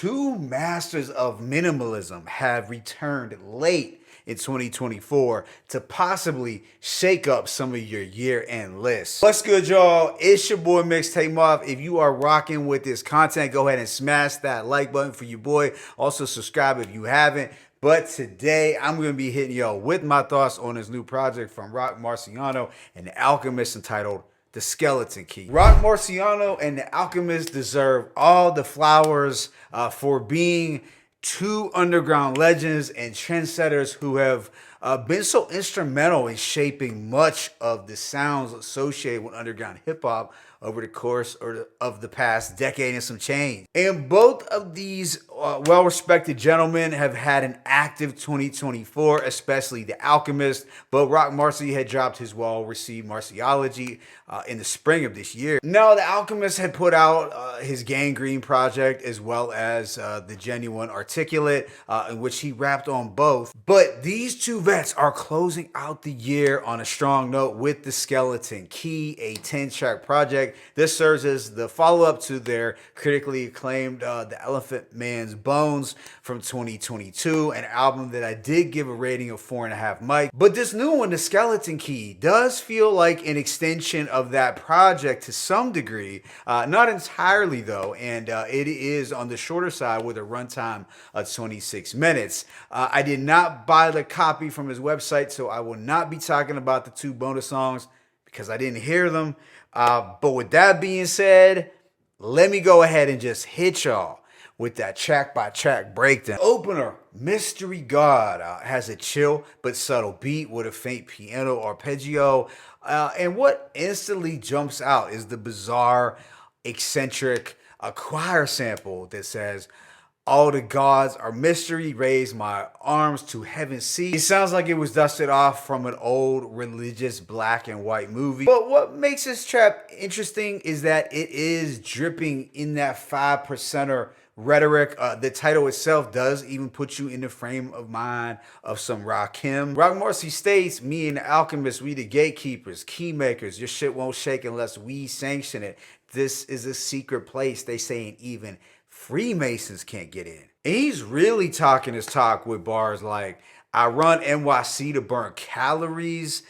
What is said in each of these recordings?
two masters of minimalism have returned late in 2024 to possibly shake up some of your year-end lists. What's good, y'all? It's your boy Mixtape Moth. If you are rocking with this content, go ahead and smash that like button for your boy. Also, subscribe if you haven't. But today, I'm going to be hitting y'all with my thoughts on this new project from Roc Marciano and the Alchemist entitled The Skeleton Key. Roc Marciano and the Alchemist deserve all the flowers for being two underground legends and trendsetters who have been so instrumental in shaping much of the sounds associated with underground hip-hop over the course of the past decade and some change. And both of these well-respected gentlemen have had an active 2024, especially the Alchemist, but Roc Marci had dropped his well-received Marciology in the spring of this year. Now, the Alchemist had put out his Gangrene project as well as the Genuine Articulate, in which he rapped on both. But these two vets are closing out the year on a strong note with The Skeleton Key, a 10-track project. This serves as the follow-up to their critically acclaimed The Elephant Man's Bones from 2022, an album that I did give a rating of 4.5 mic. But this new one, The Skeleton Key, does feel like an extension of that project to some degree. Not entirely, though, and it is on the shorter side with a runtime of 26 minutes. I did not buy the copy from his website, so I will not be talking about the two bonus songs because I didn't hear them. But with that being said, let me go ahead and just hit y'all with that track-by-track breakdown. Opener, Mystery God, has a chill but subtle beat with a faint piano arpeggio. And what instantly jumps out is the bizarre, eccentric choir sample that says, "All the gods are mystery, raise my arms to heaven see." It sounds like it was dusted off from an old religious black and white movie. But what makes this track interesting is that it is dripping in that 5%er rhetoric. The title itself does even put you in the frame of mind of some Rakim. Roc Marci states, "Me and the Alchemist, we the gatekeepers, key makers. Your shit won't shake unless we sanction it. This is a secret place. They saying even Freemasons can't get in." And he's really talking his talk with bars like, "I run NYC to burn calories.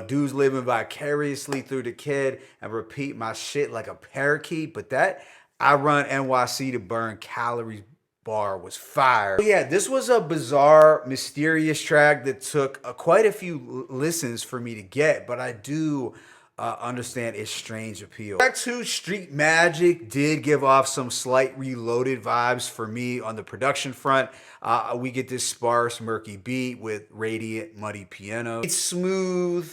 Dudes living vicariously through the kid and repeat my shit like a parakeet." But that "I run NYC to burn calories" bar was fire. Yeah, this was a bizarre, mysterious track that took quite a few listens for me to get, but I do understand its strange appeal. Track 2, Street Magic, did give off some slight Reloaded vibes for me on the production front. We get this sparse, murky beat with radiant, muddy piano. It's smooth,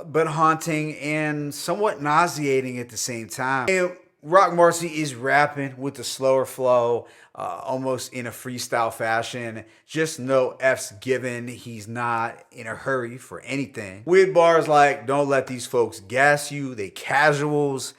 but haunting and somewhat nauseating at the same time. And Roc Marci is rapping with the slower flow, almost in a freestyle fashion. Just no F's given. He's not in a hurry for anything. With bars like, "Don't let these folks gas you, they casuals.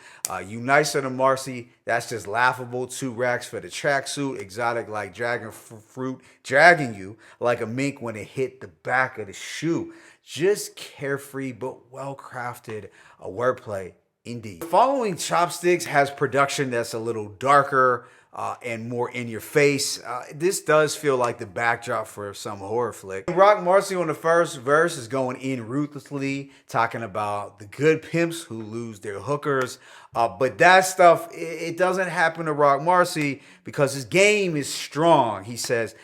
You nicer than Marci, that's just laughable. 2 racks for the tracksuit. Exotic like dragon fruit, dragging you like a mink when it hit the back of the shoe." Just carefree but well-crafted wordplay. Indeed. The following Chopsticks has production that's a little darker and more in your face. This does feel like the backdrop for some horror flick. Roc Marci on the first verse is going in ruthlessly, talking about the good pimps who lose their hookers. But that stuff, it doesn't happen to Roc Marci because his game is strong. He says,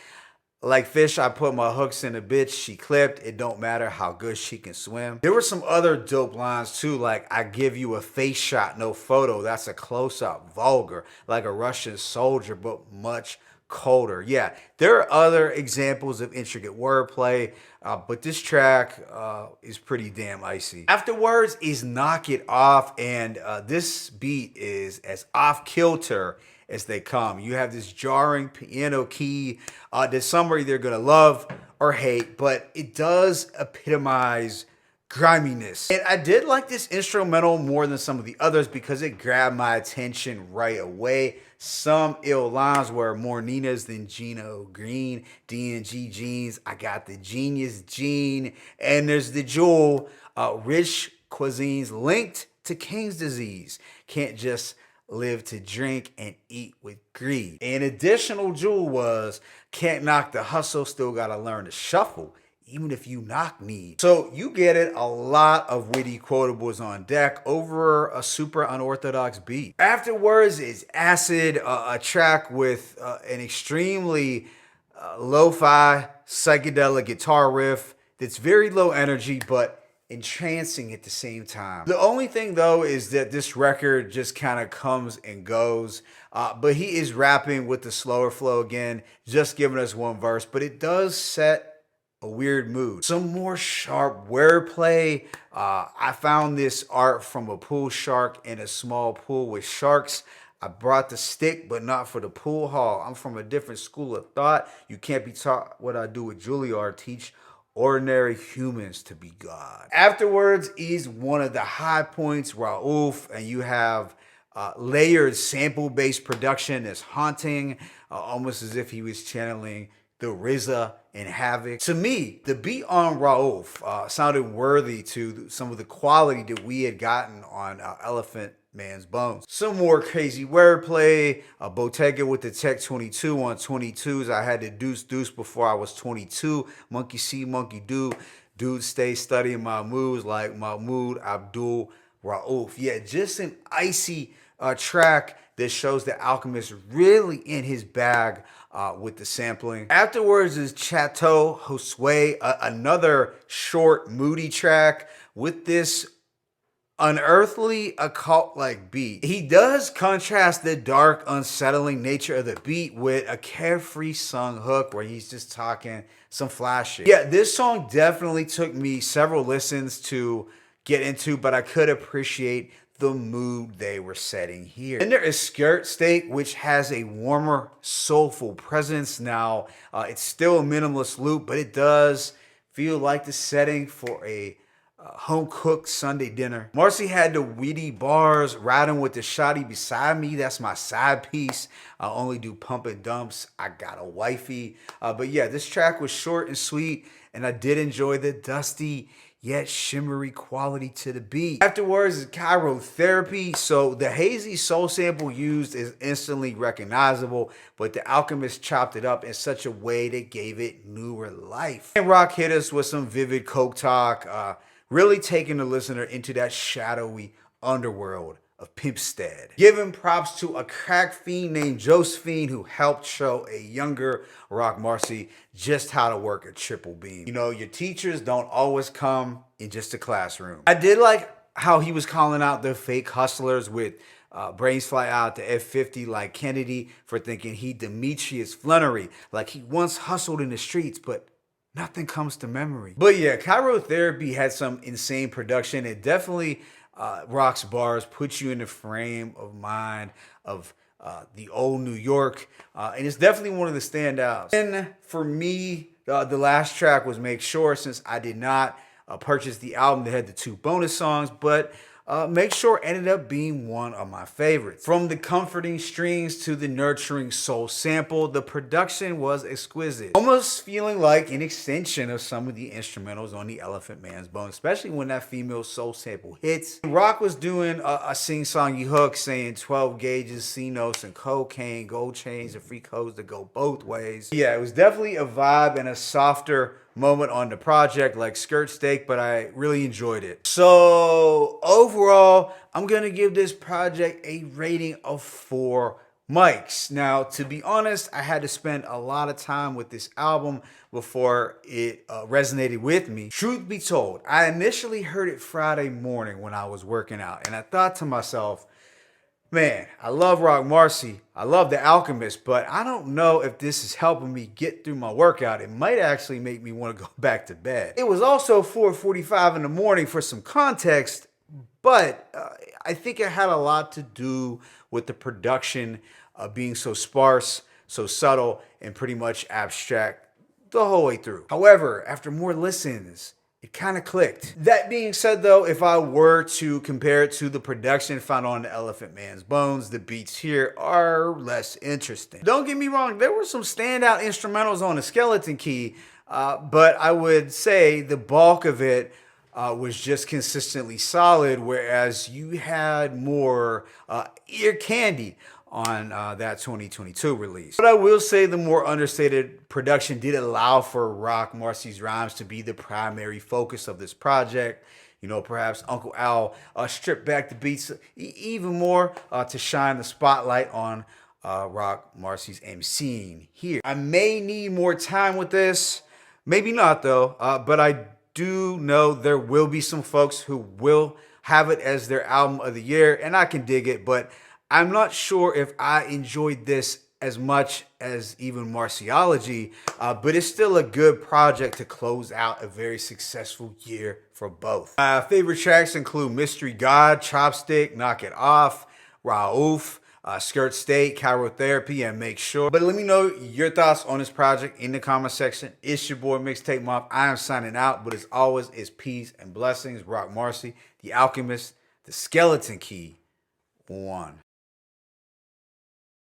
"Like fish, I put my hooks in a bitch, she clipped. It don't matter how good she can swim." There were some other dope lines too, like, "I give you a face shot, no photo. That's a close-up, vulgar, like a Russian soldier, but much colder." Yeah, there are other examples of intricate wordplay, but this track is pretty damn icy. Afterwards is Knock It Off, and this beat is as off-kilter as they come. You have this jarring piano key that some are either gonna love or hate, but it does epitomize griminess. And I did like this instrumental more than some of the others because it grabbed my attention right away. Some ill lines were "More Ninas than Gino Green, D&G jeans, I got the genius gene," and there's the jewel, "Rich cuisines linked to King's disease. Can't just live to drink and eat with greed. An additional jewel was can't knock the hustle, still gotta learn to shuffle, even if you knock need. So you get it, a lot of witty quotables on deck over a super unorthodox beat. Afterwards is Acid, a track with an extremely lo-fi psychedelic guitar riff that's very low energy, but entrancing at the same time. The only thing though is that this record just kind of comes and goes, but he is rapping with the slower flow again, just giving us one verse, but it does set a weird mood. Some more sharp wordplay. I found this art from a pool shark in a small pool with sharks. I brought the stick, but not for the pool hall. I'm from a different school of thought. You can't be taught what I do with Juilliard. Teach ordinary humans to be God. Afterwards is one of the high points, Raouf, and you have layered sample-based production that's haunting, almost as if he was channeling the RZA and Havoc. To me, the beat on Raouf sounded worthy to some of the quality that we had gotten on Elephant Man's Bones. Some more crazy wordplay. Bottega with the Tech 22 on 22s. I had to deuce before I was 22. Monkey see, monkey do. Dude stay studying my moves like Mahmoud Abdul Raouf. Yeah, just an icy track that shows that Alchemist really in his bag with the sampling. Afterwards is Chateau Josue, another short, moody track with this unearthly occult-like beat. He does contrast the dark, unsettling nature of the beat with a carefree sung hook where he's just talking some flash shit. Yeah, this song definitely took me several listens to get into, but I could appreciate the mood they were setting here. Then there is Skirt Steak, which has a warmer, soulful presence. Now, it's still a minimalist loop, but it does feel like the setting for a home-cooked Sunday dinner. Marcy had the witty bars, riding with the shotty beside me. That's my side piece. I only do pump and dumps. I got a wifey. But yeah, this track was short and sweet, and I did enjoy the dusty yet shimmery quality to the beat. Afterwards is Chirotherapy. So the hazy soul sample used is instantly recognizable, but the Alchemist chopped it up in such a way that gave it newer life. And Rock hit us with some vivid coke talk, really taking the listener into that shadowy underworld of Pimpstead. Giving props to a crack fiend named Josephine who helped show a younger Roc Marciano just how to work a triple beam. You know, your teachers don't always come in just a classroom. I did like how he was calling out the fake hustlers with brains fly out to F50 like Kennedy for thinking he Demetrius Flunnery, like he once hustled in the streets, but nothing comes to memory. But yeah, Chirotherapy had some insane production. It definitely Roc's bars put you in the frame of mind of the old New York, and it's definitely one of the standouts. And for me, the last track was Make Sure, since I did not purchase the album that had the 2 bonus songs, but Make Sure ended up being one of my favorites. From the comforting strings to the nurturing soul sample, the production was exquisite. Almost feeling like an extension of some of the instrumentals on the Elephant Man's Bone, especially when that female soul sample hits. Roc was doing a sing-songy hook saying 12 gauges, C notes, and cocaine, gold chains, and free codes that go both ways. Yeah, it was definitely a vibe and a softer moment on the project like Skirt Steak, but I really enjoyed it. So overall, I'm gonna give this project a rating of 4 mics. Now, to be honest, I had to spend a lot of time with this album before it resonated with me. Truth be told, I initially heard it Friday morning when I was working out, and I thought to myself, man, I love Roc Marciano, I love The Alchemist, but I don't know if this is helping me get through my workout. It might actually make me want to go back to bed. It was also 4:45 in the morning for some context, but I think it had a lot to do with the production being so sparse, so subtle, and pretty much abstract the whole way through. However, after more listens, it kind of clicked. That being said though, if I were to compare it to the production found on the Elephant Man's Bones, the beats here are less interesting. Don't get me wrong, there were some standout instrumentals on the Skeleton Key, but I would say the bulk of it was just consistently solid, whereas you had more ear candy on that 2022 release. But I will say the more understated production did allow for Roc Marciano's rhymes to be the primary focus of this project. You know, perhaps Uncle Al stripped back the beats even more to shine the spotlight on Roc Marciano's MCing here. I may need more time with this, maybe not though, but I do know there will be some folks who will have it as their album of the year, and I can dig it, but I'm not sure if I enjoyed this as much as even Marciology, but it's still a good project to close out a very successful year for both. Favorite tracks include Mystery God, Chopstick, Knock It Off, Raouf, Skirt State, Chirotherapy, and Make Sure. But let me know your thoughts on this project in the comment section. It's your boy Mixtape Mob. I am signing out, but as always, it's peace and blessings. Roc Marciano, the Alchemist, the Skeleton Key, 1.